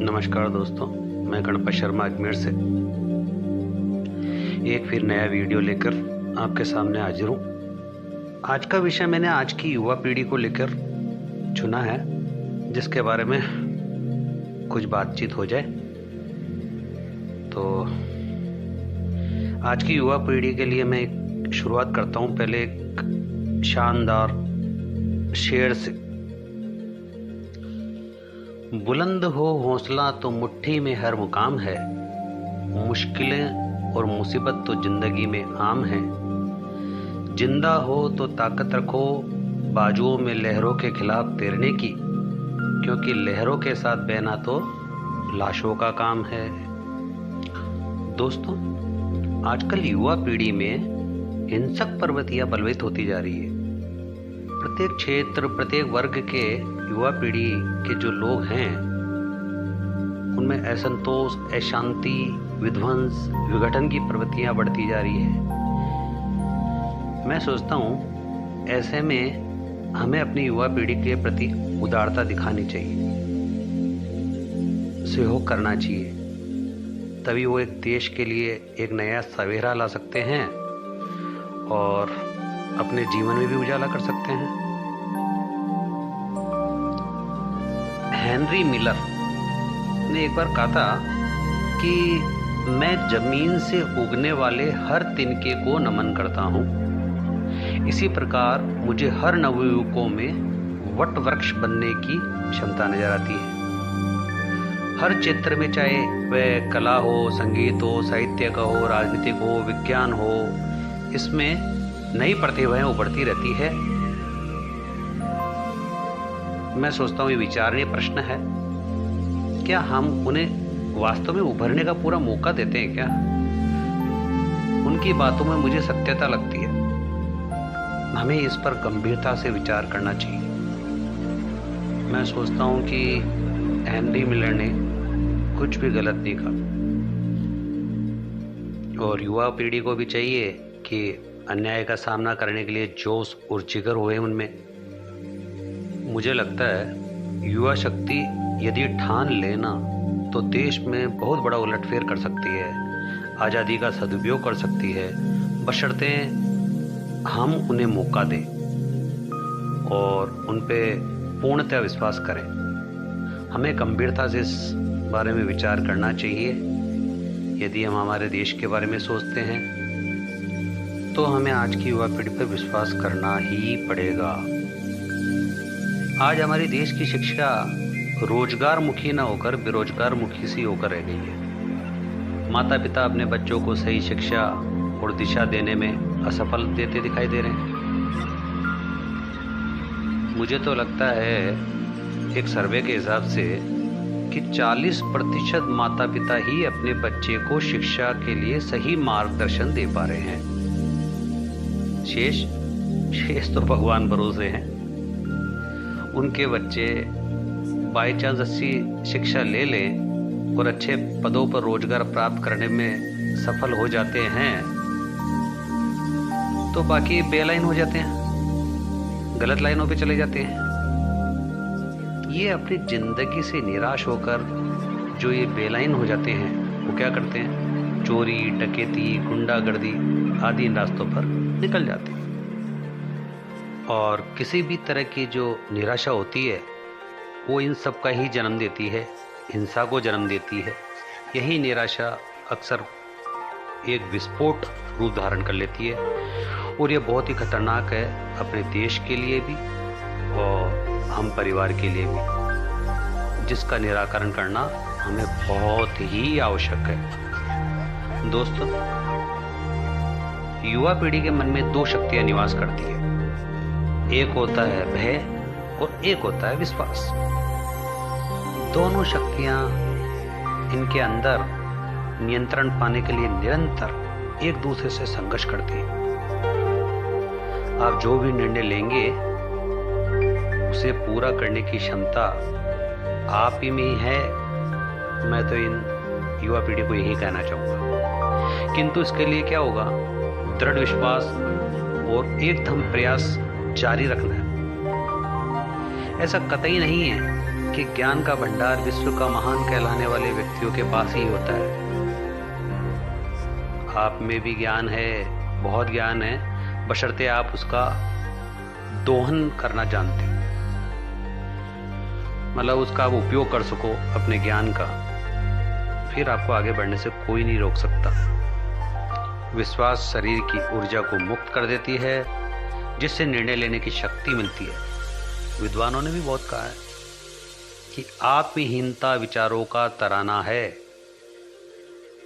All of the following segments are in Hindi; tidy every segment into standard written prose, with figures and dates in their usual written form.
नमस्कार दोस्तों, मैं गणपत शर्मा अजमेर से एक फिर नया वीडियो लेकर आपके सामने हाजिर हूँ। आज का विषय मैंने आज की युवा पीढ़ी को लेकर चुना है, जिसके बारे में कुछ बातचीत हो जाए। तो आज की युवा पीढ़ी के लिए मैं एक शुरुआत करता हूँ पहले एक शानदार शेर से। बुलंद हो हौसला तो मुट्ठी में हर मुकाम है, मुश्किलें और मुसीबत तो जिंदगी में आम है। जिंदा हो तो ताकत रखो बाजुओं में लहरों के खिलाफ तैरने की, क्योंकि लहरों के साथ बहना तो लाशों का काम है। दोस्तों, आजकल युवा पीढ़ी में हिंसक प्रवृत्तियां बलवत होती जा रही है। प्रत्येक क्षेत्र, प्रत्येक वर्ग के युवा पीढ़ी के जो लोग हैं, उनमें असंतोष, अशांति, विध्वंस, विघटन की प्रवृत्तियां बढ़ती जा रही है। मैं सोचता हूँ ऐसे में हमें अपनी युवा पीढ़ी के प्रति उदारता दिखानी चाहिए, सहयोग करना चाहिए, तभी वो एक देश के लिए एक नया सवेरा ला सकते हैं और अपने जीवन में भी उजाला कर सकते हैं। हेनरी मिलर ने एक बार कहा था कि मैं जमीन से उगने वाले हर तिनके को नमन करता हूँ, इसी प्रकार मुझे हर नवयुवकों में वट वृक्ष बनने की क्षमता नजर आती है। हर क्षेत्र में, चाहे वह कला हो, संगीत हो, साहित्य का हो, राजनीतिक हो, विज्ञान हो, इसमें नई प्रतिभाएं उभरती रहती है। मैं सोचता हूँ ये विचारणीय प्रश्न है, क्या हम उन्हें वास्तव में उभरने का पूरा मौका देते हैं क्या? उनकी बातों में मुझे सत्यता लगती है। हमें इस पर गंभीरता से विचार करना चाहिए। मैं सोचता हूँ कि हेनरी मिलर ने कुछ भी गलत नहीं कहा और युवा पीढ़ी को भी चाहिए कि अन्याय का सामना करने के लिए जोश और जिगर होए उनमें। मुझे लगता है युवा शक्ति यदि ठान लेना तो देश में बहुत बड़ा उलटफेर कर सकती है, आज़ादी का सदुपयोग कर सकती है, बशर्ते हम उन्हें मौका दें और उन पे पूर्णतः विश्वास करें। हमें गंभीरता से इस बारे में विचार करना चाहिए। यदि हम हमारे देश के बारे में सोचते हैं तो हमें आज की युवा पीढ़ी पर विश्वास करना ही पड़ेगा। आज हमारे देश की शिक्षा रोजगार मुखी न होकर बेरोजगार मुखी सी होकर रह गई है। माता पिता अपने बच्चों को सही शिक्षा और दिशा देने में असफल देते दिखाई दे रहे हैं। मुझे तो लगता है एक सर्वे के हिसाब से कि 40% माता पिता ही अपने बच्चे को शिक्षा के लिए सही मार्गदर्शन दे पा रहे हैं। शेष तो भगवान भरोसे हैं। उनके बच्चे बाई चांस अच्छी शिक्षा ले लें और अच्छे पदों पर रोजगार प्राप्त करने में सफल हो जाते हैं तो बाकी बेलाइन हो जाते हैं, गलत लाइनों पे चले जाते हैं। ये अपनी जिंदगी से निराश होकर जो ये बेलाइन हो जाते हैं, वो क्या करते हैं? चोरी, डकैती, गुंडागर्दी आदि इन रास्तों पर निकल जाते हैं। और किसी भी तरह की जो निराशा होती है वो इन सब का ही जन्म देती है, हिंसा को जन्म देती है। यही निराशा अक्सर एक विस्फोट रूप धारण कर लेती है और ये बहुत ही खतरनाक है अपने देश के लिए भी और हम परिवार के लिए भी, जिसका निराकरण करना हमें बहुत ही आवश्यक है। दोस्तों, युवा पीढ़ी के मन में दो शक्तियां निवास करती है। एक होता है भय और एक होता है विश्वास। दोनों शक्तियां इनके अंदर नियंत्रण पाने के लिए निरंतर एक दूसरे से संघर्ष करती हैं। आप जो भी निर्णय लेंगे उसे पूरा करने की क्षमता आप ही में ही है। मैं तो इन युवा पीढ़ी को यही कहना चाहूँगा, किंतु इसके लिए क्या होगा? दृढ़ विश्वास और एकदम प्रयास जारी रखना है। ऐसा कतई नहीं है कि ज्ञान का भंडार विश्व का महान कहलाने वाले व्यक्तियों के पास ही होता है। आप में भी ज्ञान है, बहुत ज्ञान है, बशर्ते आप उसका दोहन करना जानते हो, मतलब उसका आप उपयोग कर सको अपने ज्ञान का, फिर आपको आगे बढ़ने से कोई नहीं रोक सकता। विश्वास शरीर की ऊर्जा को मुक्त कर देती है, जिससे निर्णय लेने की शक्ति मिलती है। विद्वानों ने भी बहुत कहा है कि आत्महीनता विचारों का तराना है,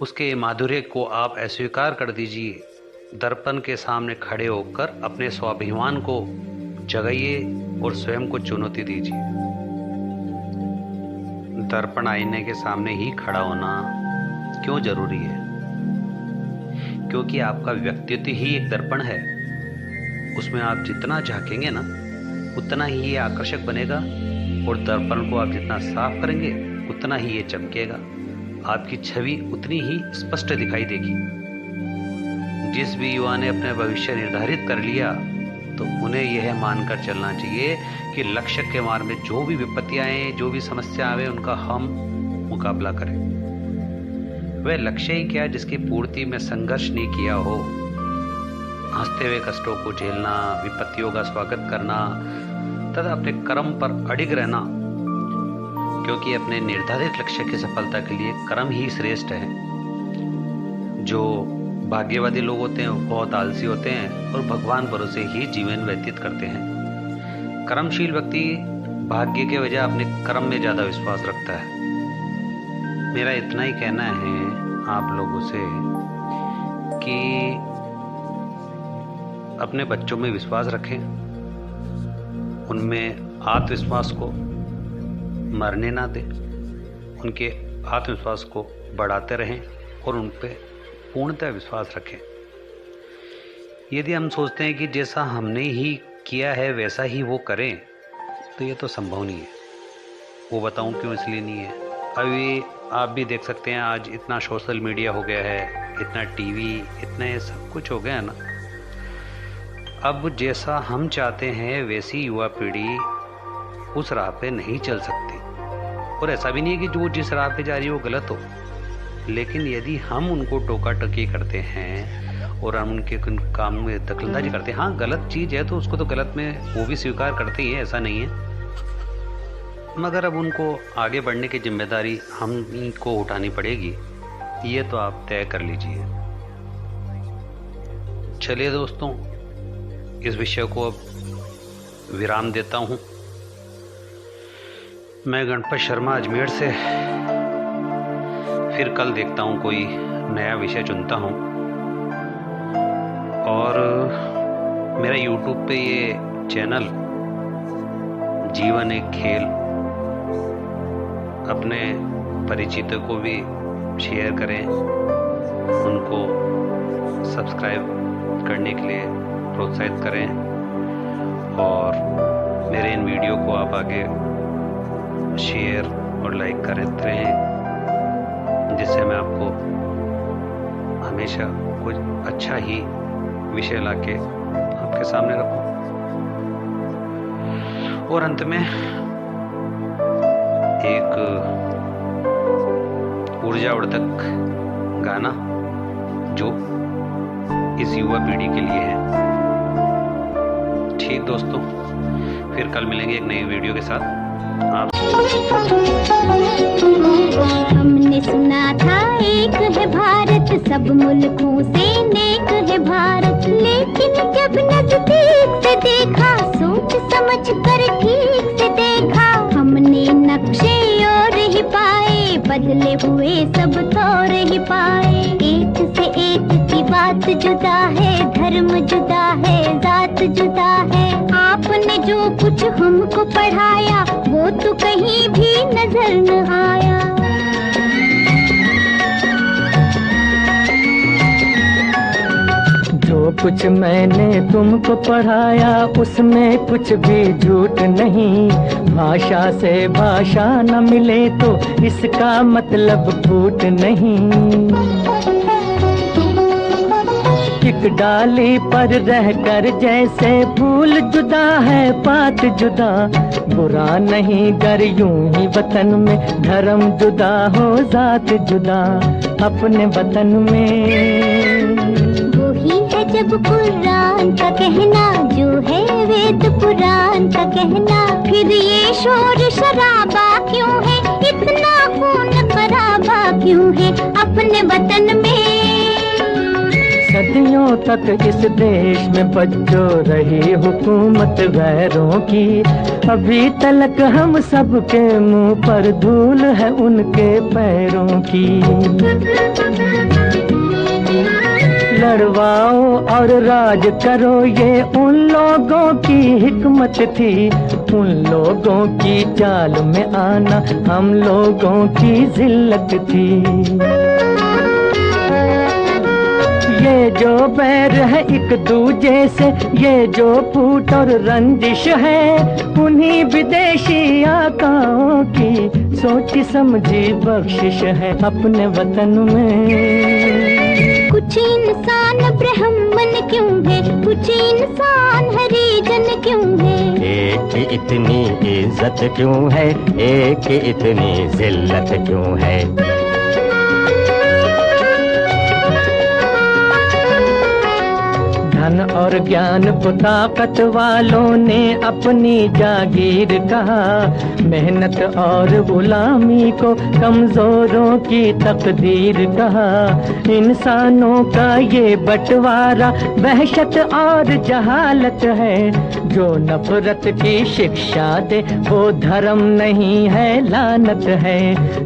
उसके माधुर्य को आप अस्वीकार कर दीजिए। दर्पण के सामने खड़े होकर अपने स्वाभिमान को जगाइए और स्वयं को चुनौती दीजिए। दर्पण आईने के सामने ही खड़ा होना क्यों जरूरी है? क्योंकि आपका व्यक्तित्व ही एक दर्पण है। उसमें आप जितना झांकेंगे ना, उतना ही ये आकर्षक बनेगा, और दर्पण को आप जितना साफ करेंगे उतना ही ये चमकेगा। आपकी छवि उतनी ही स्पष्ट दिखाई देगी। जिस भी युवा ने अपना भविष्य निर्धारित कर लिया, तो उन्हें यह मानकर चलना चाहिए कि लक्ष्य के मार्ग में जो भी विपत्तियां आए, जो भी समस्या आवे, उनका हम मुकाबला करें। वह लक्ष्य ही क्या जिसकी पूर्ति में संघर्ष नहीं किया हो। हंसते हुए कष्टों को झेलना, विपत्तियों का स्वागत करना तथा अपने कर्म पर अडिग रहना, क्योंकि अपने निर्धारित लक्ष्य की सफलता के लिए कर्म ही श्रेष्ठ है। जो भाग्यवादी लोग होते हैं वो बहुत आलसी होते हैं और भगवान भरोसे ही जीवन व्यतीत करते हैं। कर्मशील व्यक्ति भाग्य के वजह अपने कर्म में ज़्यादा विश्वास रखता है। मेरा इतना ही कहना है आप लोगों से कि अपने बच्चों में विश्वास रखें, उनमें आत्मविश्वास को मरने ना दें, उनके आत्मविश्वास को बढ़ाते रहें और उन पर पूर्णतः विश्वास रखें। यदि हम सोचते हैं कि जैसा हमने ही किया है वैसा ही वो करें, तो ये तो संभव नहीं है। वो बताऊं क्यों इसलिए नहीं है। अभी आप भी देख सकते हैं, आज इतना सोशल मीडिया हो गया है, इतना टीवी, इतना ये सब कुछ हो गया है ना। अब जैसा हम चाहते हैं वैसी युवा पीढ़ी उस राह पे नहीं चल सकती। और ऐसा भी नहीं है कि जो जिस राह पे जा रही है वो गलत हो, लेकिन यदि हम उनको टोका टकी करते हैं और हम उनके काम में दखलंदाजी करते हैं, हाँ गलत चीज़ है तो उसको तो गलत में वो भी स्वीकार करते ही है, ऐसा नहीं है, मगर अब उनको आगे बढ़ने की जिम्मेदारी हम ही को उठानी पड़ेगी, ये तो आप तय कर लीजिए। चलिए दोस्तों, इस विषय को अब विराम देता हूँ। मैं गणपत शर्मा अजमेर से फिर कल देखता हूँ, कोई नया विषय चुनता हूँ। और मेरा YouTube पे ये चैनल जीवन एक खेल, अपने परिचितों को भी शेयर करें, उनको सब्सक्राइब करने के लिए प्रोत्साहित करें, और मेरे इन वीडियो को आप आगे शेयर और लाइक करते रहें, जिससे मैं आपको हमेशा कुछ अच्छा ही विषय लाके आपके सामने रखूं। और अंत में एक ऊर्जावर्धक गाना जो इस युवा पीढ़ी के लिए है। ठीक दोस्तों, फिर कल मिलेंगे एक नई वीडियो के साथ। हमने सुना था एक है भारत, सब मुल्कों से नेक है भारत, लेकिन जब नजदीक से देखा, सोच समझ कर ठीक से देखा, हमने नक्शे और ही पाए, बदले हुए सब तौर ही पाए। एक से एक की बात जुदा है, धर्म जुदा है, जात जुदा है। आपने जो कुछ हमको पढ़ाया वो तो कहीं भी नजर न आया। जो कुछ मैंने तुमको पढ़ाया उसमें कुछ भी झूठ नहीं, भाषा से भाषा न मिले तो इसका मतलब फूट नहीं। कि एक डाली पर रहकर जैसे फूल जुदा है पात जुदा, बुरा नहीं गर यूं ही वतन में धर्म जुदा हो जात जुदा अपने वतन में। वही है जब कुरान का कहना, जो है वेद पुराण का कहना, फिर ये शोर शराबा क्यों है, इतना खून खराबा क्यों है अपने वतन में। सदियों तक इस देश में बच्चों रही हुकूमत गैरों की, अभी तलक हम सबके मुंह पर धूल है उनके पैरों की। लड़वाओ और राज करो ये उन लोगों की हिकमत थी, उन लोगों की चाल में आना हम लोगों की जिल्लत थी। ये जो बैर है एक दूजे से, ये जो फूट और रंजिश है, उन्हीं विदेशी आकाओं की सोची समझी बख्शिश है अपने वतन में। कुछ इंसान ब्राह्मण क्यों है, कुछ इंसान हरिजन क्यों है, एक इतनी इज्जत क्यों है, एक इतनी जिल्लत क्यों है। धन और ज्ञान को ताकत वालों ने अपनी जागीर कहा, मेहनत और गुलामी को कमजोरों की तकदीर कहा। इंसानों का ये बंटवारा वहशत और जहालत है, जो नफरत की शिक्षा दे वो धर्म नहीं है लानत है।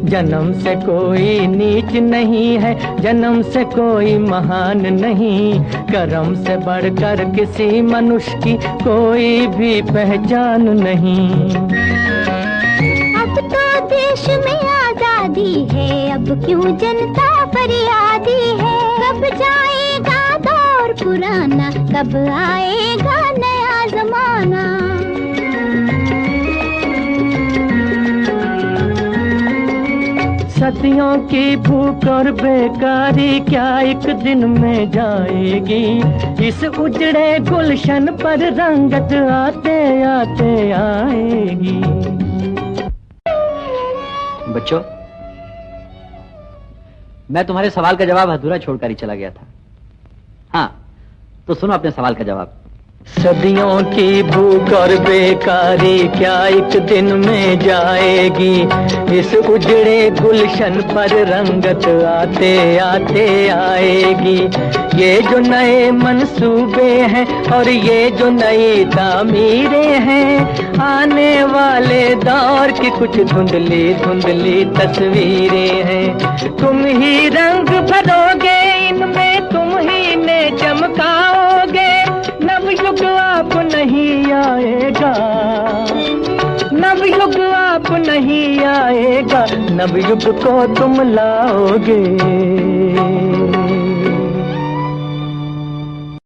जन्म से कोई नीच नहीं है, जन्म से कोई महान नहीं, कर्म से बढ़कर किसी मनुष्य की कोई भी पहचान नहीं। अब तो देश में आजादी है, अब क्यों जनता फरियादी है। कब जाएगा दौर पुराना, कब आएगा नया जमाना। सदियों की भूख और बेकारी क्या एक दिन में जाएगी, इस उजड़े गुलशन पर रंगत आते आते आएगी। बच्चों, मैं तुम्हारे सवाल का जवाब अधूरा छोड़कर ही चला गया था। हाँ, तो सुनो अपने सवाल का जवाब। सदियों की भूख और बेकारी क्या एक दिन में जाएगी, इस उजड़े गुलशन पर रंगत आते आते आएगी। ये जो नए मंसूबे हैं और ये जो नई तामीरें हैं, आने वाले दौर की कुछ धुंधली धुंधली तस्वीरें हैं। तुम ही रंग भरोगे इनमें, तुम ही ने चमकाओगे। नवयुग आप नहीं आएगा, नवयुग आप नहीं आएगा, नवयुग को तुम लाओगे।